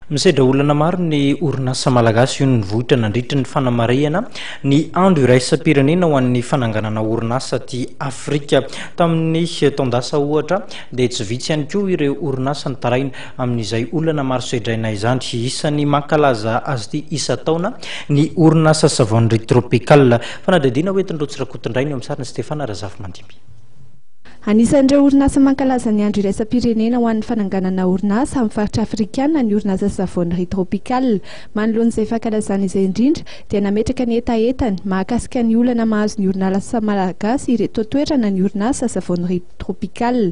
Misedra olana maro ny orinasa malagasy io ny vohitra nandritra ny fanamarihana ny andro iraisam-pirenena ho an'ny fananganana orinasa ty Afrika. Tamin'ny taondasa ohatra dia tsy vitsy ihany koa ireo orinasa nitaraina amin'izay olana maro sedraina izany. Isan'ny mankalaza azy ty isa-taona ny orinasa savonnerie tropicale. Fanadihadiana hoentin'ireo tsirakoto-ndray ny amin'ny sariny Stefana Razafy-Mandimby. Anisan'ireo orinasa mankalaza ny andro iraisam-pirenena ho an'ny fananganana orinasa amin'ny faritra afrikana ny orinasa savonnerie tropicale. Manoloan'izay fankalazana izay indrindra dia nametraka ny etaetany mahakasika ny olana mahazo ny orinasa malagasy ireto toerana ny orinasa savonnerie tropicale.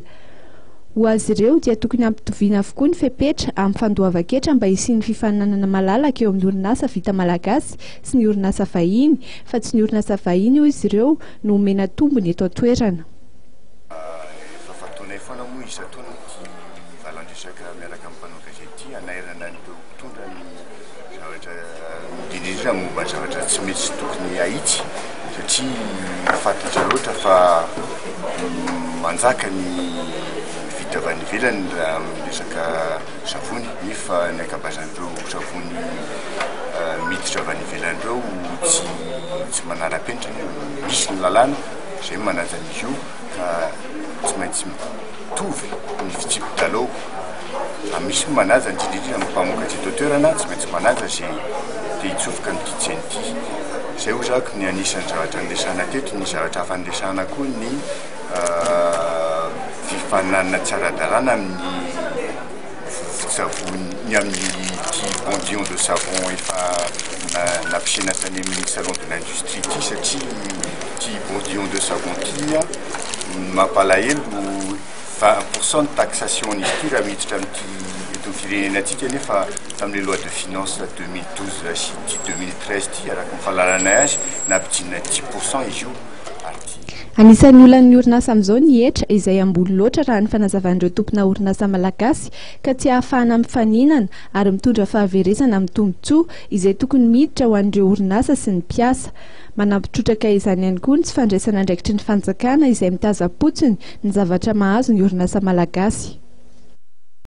Ho azy ireo dia tokony ampitoviana avokoa ny fepetra amin'ny fandoavan-ketra mba hisian'ny fifaninanana malalaka eo amin'ny orinasa vita malagasy sy ny orinasa vahiny, fa tsy ny orinasa vahiny io izy ireo no omena tombony eto toerana. Isataona ty valandresaka miaraka amin'ny mpanao gazety anairana ny mpitondra ny zavatra indrindra momba ny zavatra tsy mety sy tokony ahitsy satria fantatra loatra fa manjaka ny vita avy any ivelany raha resaka savony nefa ny ankabazan'ireo savony miditra avy any ivelany ireo tsy manara-penitra misy ny lalàna izay manaja an'izy io ka tsy maintsy mitovy ny fitsipy-dalao misy manaja indrindrindrindra amin'ny mpamokatra eto toerana tsy maintsy manaja zay te hitsofoka ny tijeny ity. Izay ho zako ny anisan'ny zavatra andesana teto, ny zavatra hafa andesana koa ny fifaninanana tsara-dalàna amin'ny savony amin'ny ty bondion de savon efa nampisaina tany amin'ny salon de l'industrie ity satria ty bondion de savon ty mampalahelo 20% de taxation izy ity raha miditra amin'ity eto firenenantsika nefa tamin'ilay loi de finance 2012 sy ty 2013 ty araka ny fahalalana azy nampidinina 10% izy io. Anisan'ny olan'ny orinasa amin'izao ny hetra izay ambony loatra raha ny fanazavan'ireo tompona orinasa malagasy ka tsy ahafahana mifaninana ary mitondra fahaverezana amin'ny tombotsoa izay tokony miditra ho an'ireo orinasa sy ny mpiasa. Manampitrotraka izany ihany koa ny tsy fandraisana andraikitry ny fanjakana izay mitaza-potsiny ny zavatra mahazo ny orinasa malagasy.